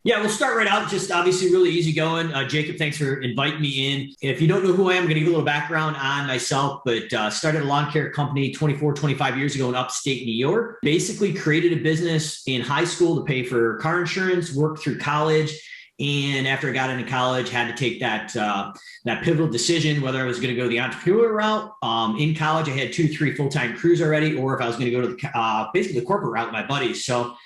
Yeah, we'll start right out. Just obviously really easy going. Jacob, thanks for inviting me in. If you don't know who I am, I'm going to give you a little background on myself, but started a lawn care company 24, 25 years ago in upstate New York. Basically created a business in high school to pay for car insurance, worked through college. And after I got into college, had to take that pivotal decision whether I was going to go the entrepreneurial route. In college, I had 2 to 3 full-time crews already, or if I was going to go to basically the corporate route with my buddies. So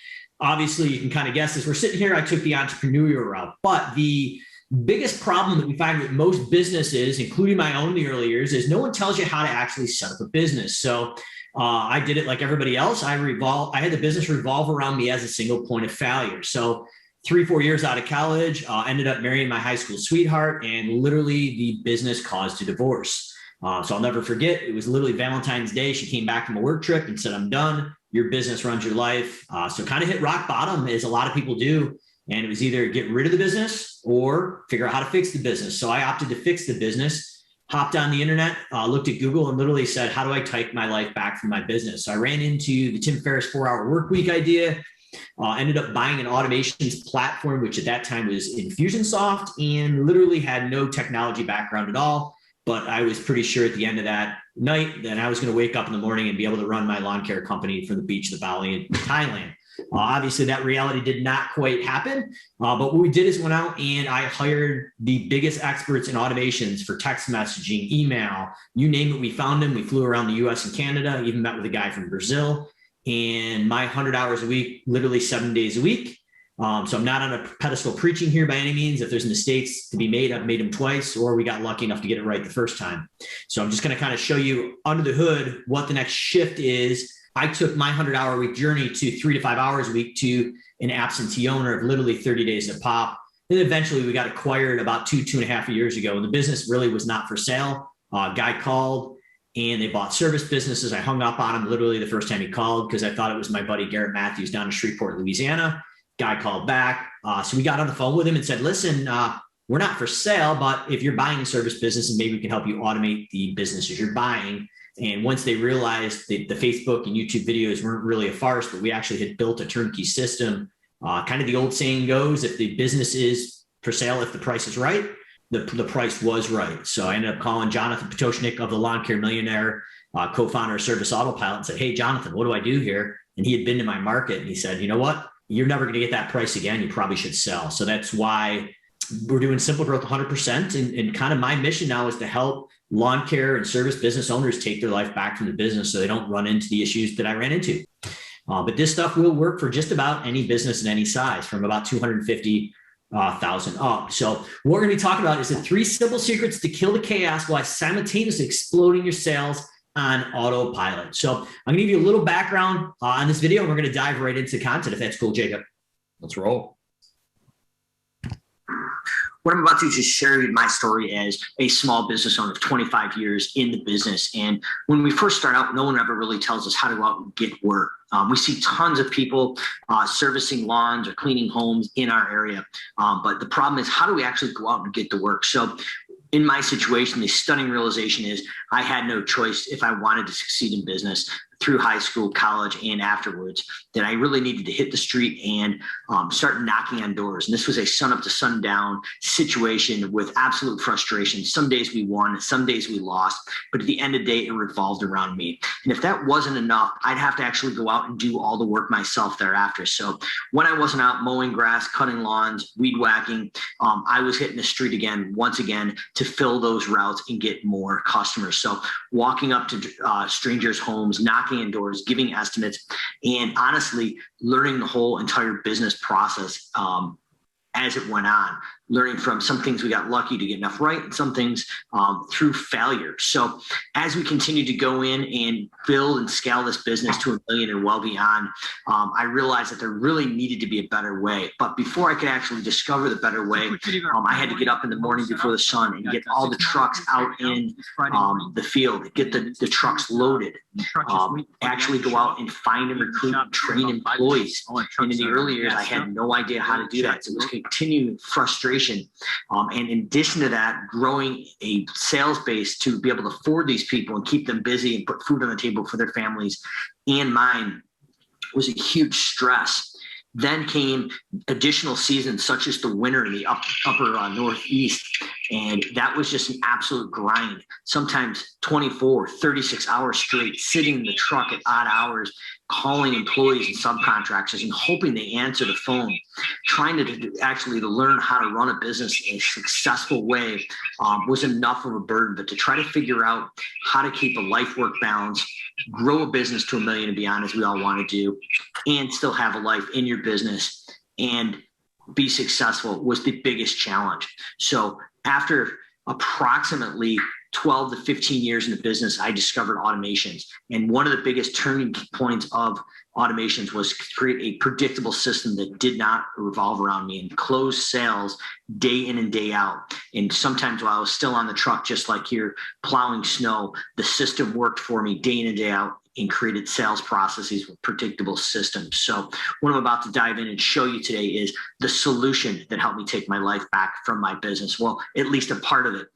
obviously, you can kind of guess as we're sitting here, I took the entrepreneurial route. But the biggest problem that we find with most businesses, including my own in the early years, is no one tells you how to actually set up a business. So I did it like everybody else. I had the business revolve around me as a single point of failure. So 3, 4 years out of college, ended up marrying my high school sweetheart, and literally the business caused a divorce. So I'll never forget, it was literally Valentine's Day. She came back from a work trip and said, "I'm done. Your business runs your life." So kind of hit rock bottom, as a lot of people do. And it was either get rid of the business or figure out how to fix the business. So I opted to fix the business, hopped on the internet, looked at Google, and literally said, how do I take my life back from my business? So I ran into the Tim Ferriss 4-hour work week idea, ended up buying an automations platform, which at that time was Infusionsoft, and literally had no technology background at all. But I was pretty sure at the end of that night that I was going to wake up in the morning and be able to run my lawn care company from the beach of the Bali in Thailand. Obviously, that reality did not quite happen. But what we did is went out and I hired the biggest experts in automations for text messaging, email, you name it. We found them. We flew around the US and Canada, even met with a guy from Brazil. And my 100 hours a week, literally 7 days a week. So I'm not on a pedestal preaching here by any means. If there's mistakes to be made, I've made them twice, or we got lucky enough to get it right the first time. So I'm just going to kind of show you under the hood what the next shift is. I took my 100-hour week journey to 3 to 5 hours a week to an absentee owner of literally 30 days to pop. Then eventually we got acquired about 2.5 years ago. And the business really was not for sale. A guy called and they bought service businesses. I hung up on him literally the first time he called because I thought it was my buddy Garrett Matthews down in Shreveport, Louisiana. Guy called back. So we got on the phone with him and said, listen, we're not for sale, but if you're buying a service business and maybe we can help you automate the businesses you're buying. And once they realized that the Facebook and YouTube videos weren't really a farce, but we actually had built a turnkey system, kind of the old saying goes, if the business is for sale, if the price is right, the price was right. So I ended up calling Jonathan Potoshnik of the Lawn Care Millionaire, co-founder of Service Autopilot, and said, hey, Jonathan, what do I do here? And he had been to my market and he said, you know what? You're never going to get that price again. You probably should sell. So that's why we're doing SimpleGrowth 100%. And kind of my mission now is to help lawn care and service business owners take their life back from the business so they don't run into the issues that I ran into. But this stuff will work for just about any business in any size, from about 250,000 up. So what we're going to be talking about is the 3 simple secrets to kill the chaos while simultaneously exploding your sales on autopilot. So I'm going to give you a little background on this video, and we're going to dive right into content, if that's cool, Jacob. Let's roll. What I'm about to just share my story as a small business owner of 25 years in the business. And when we first start out, no one ever really tells us how to go out and get work. We see tons of people servicing lawns or cleaning homes in our area. But the problem is, how do we actually go out and get to work? So in my situation, the stunning realization is I had no choice if I wanted to succeed in business through high school, college, and afterwards, that I really needed to hit the street and start knocking on doors. And this was a sun up to sundown situation with absolute frustration. Some days we won, some days we lost, but at the end of the day, it revolved around me. And if that wasn't enough, I'd have to actually go out and do all the work myself thereafter. So when I wasn't out mowing grass, cutting lawns, weed whacking, I was hitting the street again, once again, to fill those routes and get more customers. So walking up to strangers' homes, knocking on doors, giving estimates, and honestly, learning the whole entire business process as it went on, learning from some things we got lucky to get enough right, and some things through failure. So as we continue to go in and build and scale this business to $1 million and well beyond, I realized that there really needed to be a better way. But before I could actually discover the better way, I had to get up in the morning before the sun and get all the trucks out in the field, get the trucks loaded, actually go out and find and recruit and train employees. And in the early years, I had no idea how to do that. So it was continuing frustration. And in addition to that, growing a sales base to be able to afford these people and keep them busy and put food on the table for their families and mine was a huge stress. Then came additional seasons, such as the winter in the upper Northeast. And that was just an absolute grind, sometimes 24, 36 hours straight, sitting in the truck at odd hours, calling employees and subcontractors and hoping they answer the phone, trying to actually to learn how to run a business in a successful way was enough of a burden. But to try to figure out how to keep a life-work balance, grow a business to $1 million and beyond, as we all want to do, and still have a life in your business and be successful was the biggest challenge. So after approximately 12 to 15 years in the business, I discovered automations. And one of the biggest turning points of automations was to create a predictable system that did not revolve around me and close sales day in and day out. And sometimes while I was still on the truck, just like here, plowing snow, the system worked for me day in and day out and created sales processes with predictable systems. So what I'm about to dive in and show you today is the solution that helped me take my life back from my business. Well, at least a part of it,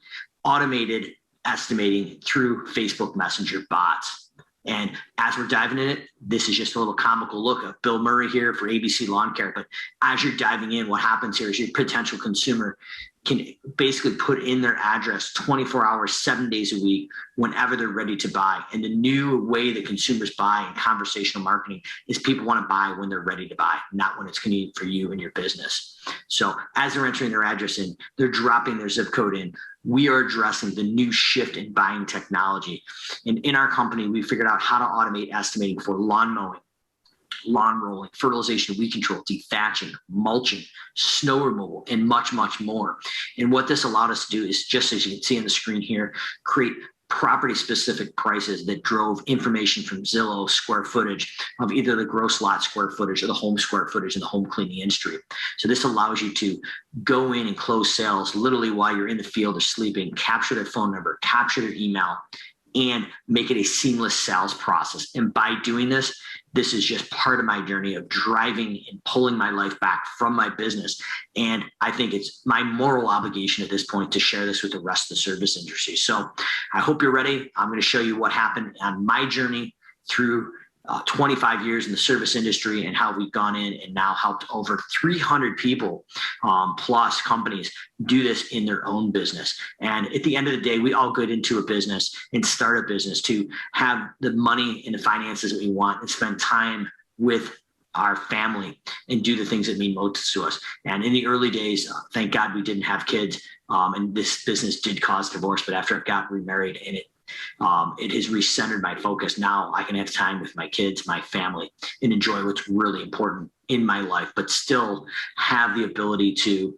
automated estimating through Facebook Messenger bots. And as we're diving in it, this is just a little comical look of Bill Murray here for ABC Lawn Care. But as you're diving in, what happens here is your potential consumer can basically put in their address 24 hours, 7 days a week, whenever they're ready to buy. And the new way that consumers buy in conversational marketing is people want to buy when they're ready to buy, not when it's convenient for you and your business. So as they're entering their address in, they're dropping their zip code in. We are addressing the new shift in buying technology. And in our company, we figured out how to automate estimating for lawn mowing, lawn rolling, fertilization, weed control, dethatching, mulching, snow removal, and much, much more. And what this allowed us to do is, just as you can see on the screen here, create property-specific prices that drove information from Zillow square footage of either the gross lot square footage or the home square footage in the home cleaning industry. So this allows you to go in and close sales literally while you're in the field or sleeping, capture their phone number, capture their email, and make it a seamless sales process. And by doing this, this is just part of my journey of driving and pulling my life back from my business. And I think it's my moral obligation at this point to share this with the rest of the service industry. So I hope you're ready. I'm going to show you what happened on my journey through 25 years in the service industry and how we've gone in and now helped over 300 people plus companies do this in their own business. And at the end of the day, we all get into a business and start a business to have the money and the finances that we want and spend time with our family and do the things that mean most to us. And in the early days, thank God we didn't have kids. And this business did cause divorce, but after I got remarried and it has recentered my focus. Now I can have time with my kids, my family, and enjoy what's really important in my life, but still have the ability to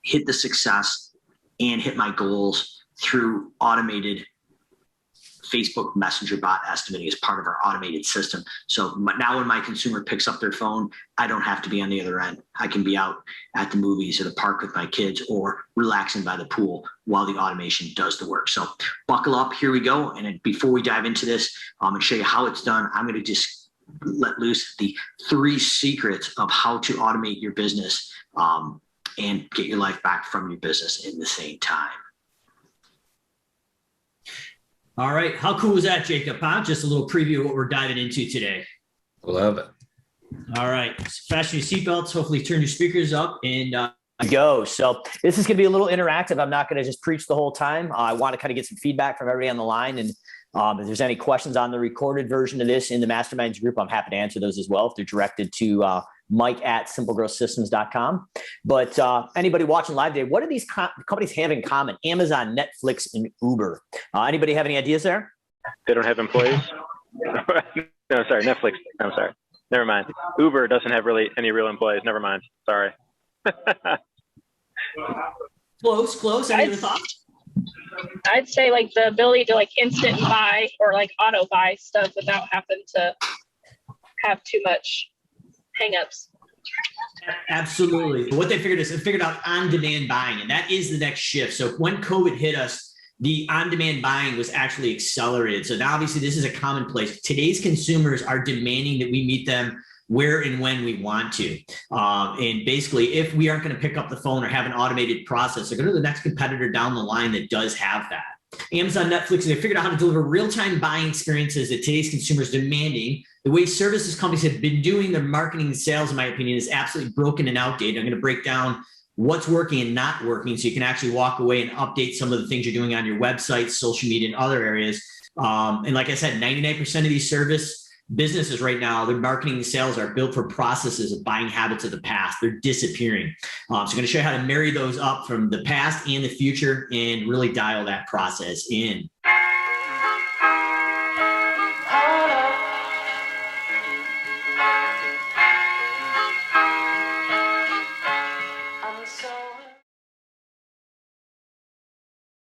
hit the success and hit my goals through automated Facebook Messenger bot estimating as part of our automated system. So now when my consumer picks up their phone, I don't have to be on the other end. I can be out at the movies or the park with my kids or relaxing by the pool while the automation does the work. So buckle up, here we go. And before we dive into this and show you how it's done, I'm going to just let loose the 3 secrets of how to automate your business and get your life back from your business in the same time. All right. How cool was that, Jacob? Huh? Just a little preview of what we're diving into today. Love it. All right. Fasten your seatbelts. Hopefully turn your speakers up and go. So this is going to be a little interactive. I'm not going to just preach the whole time. I want to kind of get some feedback from everybody on the line. And if there's any questions on the recorded version of this in the Mastermind group, I'm happy to answer those as well if they're directed to Mike@SimpleGrowthSystems.com. But anybody watching live today, what do these companies have in common? Amazon, Netflix, and Uber. Anybody have any ideas there? They don't have employees. No, sorry, Netflix. No, sorry. Never mind. Uber doesn't have really any real employees. Never mind. Sorry. Close. Any other thoughts? I'd say like the ability to like instant buy or like auto buy stuff without having to have too much hangups. Absolutely. What they figured out on-demand buying, and that is the next shift. So when COVID hit us, the on-demand buying was actually accelerated. So now obviously this is a commonplace. Today's consumers are demanding that we meet them where and when we want to. And basically, if we aren't going to pick up the phone or have an automated process, they're going to the next competitor down the line that does have that. Amazon, Netflix, and they figured out how to deliver real-time buying experiences that today's consumers demanding. The way services companies have been doing their marketing and sales, in my opinion, is absolutely broken and outdated. I'm going to break down what's working and not working so you can actually walk away and update some of the things you're doing on your website, social media, and other areas. And like I said, 99% of these service businesses right now, their marketing and sales are built for processes of buying habits of the past. They're disappearing. So I'm going to show you how to marry those up from the past and the future and really dial that process in.